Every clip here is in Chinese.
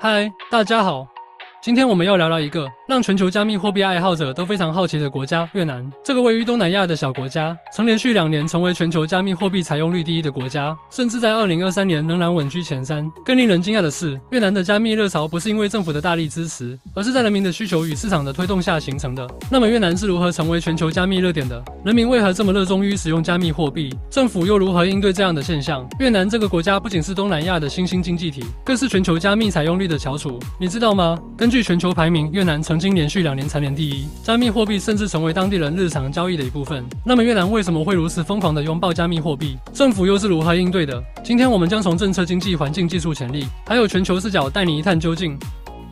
嗨，大家好。今天我们要聊聊一个让全球加密货币爱好者都非常好奇的国家——越南。这个位于东南亚的小国家，曾连续2年成为全球加密货币采用率第1的国家，甚至在2023年仍然稳居前3。更令人惊讶的是，越南的加密热潮不是因为政府的大力支持，而是在人民的需求与市场的推动下形成的。那么，越南是如何成为全球加密热点的？人民为何这么热衷于使用加密货币？政府又如何应对这样的现象？越南这个国家不仅是东南亚的新兴经济体，更是全球加密采用率的翘楚。你知道吗？根据全球排名，越南曾经连续2年蝉联第1，加密货币甚至成为当地人日常交易的一部分。那么越南为什么会如此疯狂地拥抱加密货币？政府又是如何应对的？今天我们将从政策、经济环境、技术潜力，还有全球视角带你一探究竟。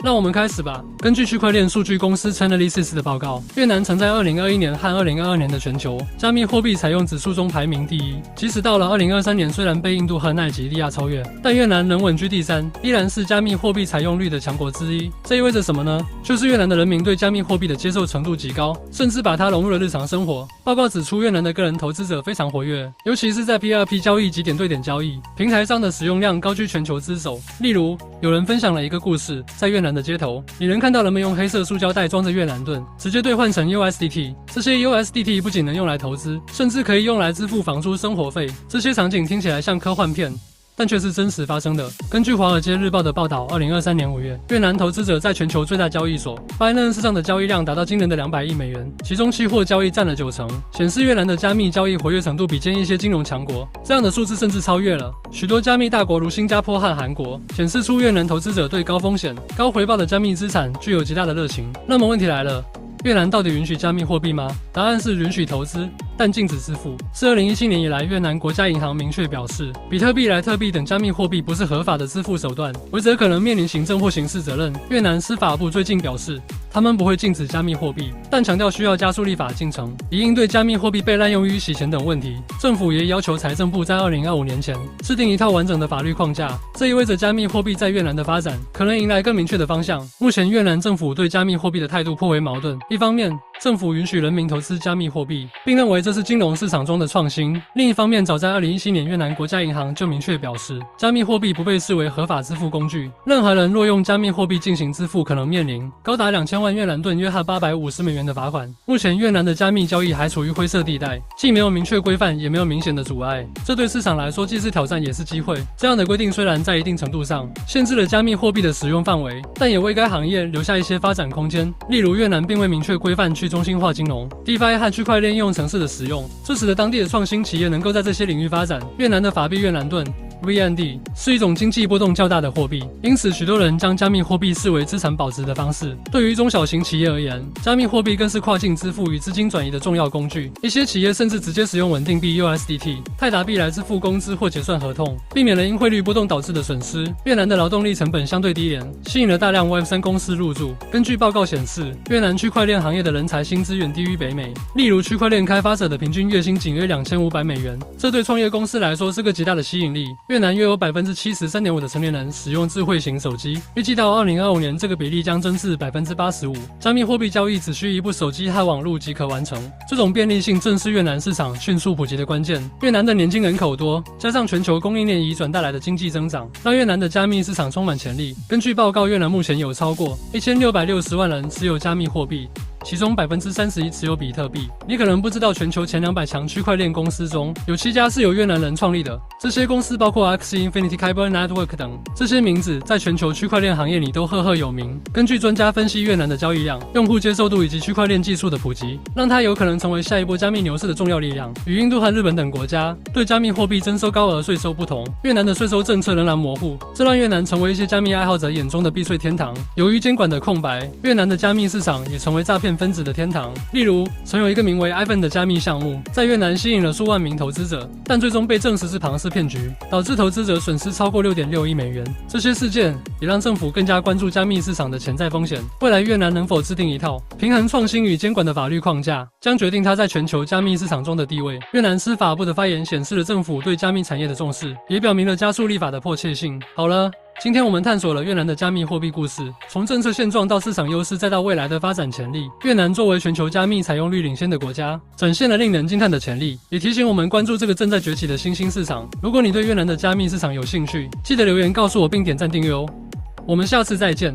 让我们开始吧。根据区块链数据公司 Chainalysis 的报告，越南曾在2021年和2022年的全球加密货币采用指数中排名第1。即使到了2023年，虽然被印度和奈及利亚超越，但越南仍稳居第3，依然是加密货币采用率的强国之一。这意味着什么呢？就是越南的人民对加密货币的接受程度极高，甚至把它融入了日常生活。报告指出，越南的个人投资者非常活跃，尤其是在 P2P 交易及点对点交易平台上的使用量高居全球之首。例如，有人分享了一个故事，在越南的街头，你能看到人们用黑色塑胶袋装着越南盾，直接兑换成 USDT。这些 USDT 不仅能用来投资，甚至可以用来支付房租、生活费。这些场景听起来像科幻片，但却是真实发生的。根据《华尔街日报》的报道，2023年5月，越南投资者在全球最大交易所 Binance 上的交易量达到惊人的200亿美元，其中期货交易占了90%，显示越南的加密交易活跃程度比肩一些金融强国。这样的数字甚至超越了许多加密大国如新加坡和韩国，显示出越南投资者对高风险、高回报的加密资产具有极大的热情。那么问题来了，越南到底允许加密货币吗？答案是允许投资，但禁止支付。是2017年以来，越南国家银行明确表示，比特币、莱特币等加密货币不是合法的支付手段，违者可能面临行政或刑事责任。越南司法部最近表示，他们不会禁止加密货币，但强调需要加速立法进程，以应对加密货币被滥用与洗钱等问题。政府也要求财政部在2025年前制定一套完整的法律框架，这意味着加密货币在越南的发展可能迎来更明确的方向。目前越南政府对加密货币的态度颇为矛盾，一方面，政府允许人民投资加密货币，并认为这是金融市场中的创新。另一方面，早在2017年，越南国家银行就明确表示，加密货币不被视为合法支付工具。任何人若用加密货币进行支付，可能面临高达2000万越南盾（约合850美元）的罚款。目前，越南的加密交易还处于灰色地带，既没有明确规范，也没有明显的阻碍。这对市场来说既是挑战也是机会。这样的规定虽然在一定程度上限制了加密货币的使用范围，但也为该行业留下一些发展空间。例如，越南并未明确规范去中心化金融、DeFi 和区块链应用程式的使用，这使得当地的创新企业能够在这些领域发展。越南的法币越南盾 VND 是一种经济波动较大的货币，因此许多人将加密货币视为资产保值的方式。对于中小型企业而言，加密货币更是跨境支付与资金转移的重要工具。一些企业甚至直接使用稳定币 USDT、泰达币来支付工资或结算合同，避免了因汇率波动导致的损失。越南的劳动力成本相对低廉，吸引了大量 Web3 公司入驻。根据报告显示，越南区块链行业的人才薪资远低于北美，例如区块链开发者的平均月薪仅约2500美元，这对创业公司来说是个极大的吸引力。越南约有 73.5% 的成年人使用智慧型手机，预计到2025年这个比例将增至 85%。加密货币交易只需一部手机和网络即可完成，这种便利性正是越南市场迅速普及的关键。越南的年轻人口多，加上全球供应链移转带来的经济增长，让越南的加密市场充满潜力。根据报告，越南目前有超过1660万人持有加密货币，其中31%持有比特币。你可能不知道，全球前200强区块链公司中有7家是由越南人创立的。这些公司包括 Axie Infinity、Kyber Network 等，这些名字在全球区块链行业里都赫赫有名。根据专家分析，越南的交易量、用户接受度以及区块链技术的普及，让它有可能成为下一波加密牛市的重要力量。与印度和日本等国家对加密货币征收高额税收不同，越南的税收政策仍然模糊，这让越南成为一些加密爱好者眼中的避税天堂。由于监管的空白，越南的加密市场也成为诈骗分子的天堂。例如，曾有一个名为 iPhone 的加密项目，在越南吸引了数万名投资者，但最终被证实是庞氏骗局，导致投资者损失超过6.6亿美元。这些事件也让政府更加关注加密市场的潜在风险。未来越南能否制定一套平衡创新与监管的法律框架，将决定它在全球加密市场中的地位。越南司法部的发言显示了政府对加密产业的重视，也表明了加速立法的迫切性。好了，今天我们探索了越南的加密货币故事，从政策现状到市场优势，再到未来的发展潜力。越南作为全球加密采用率领先的国家，展现了令人惊叹的潜力，也提醒我们关注这个正在崛起的新兴市场。如果你对越南的加密市场有兴趣，记得留言告诉我并点赞订阅哦。我们下次再见。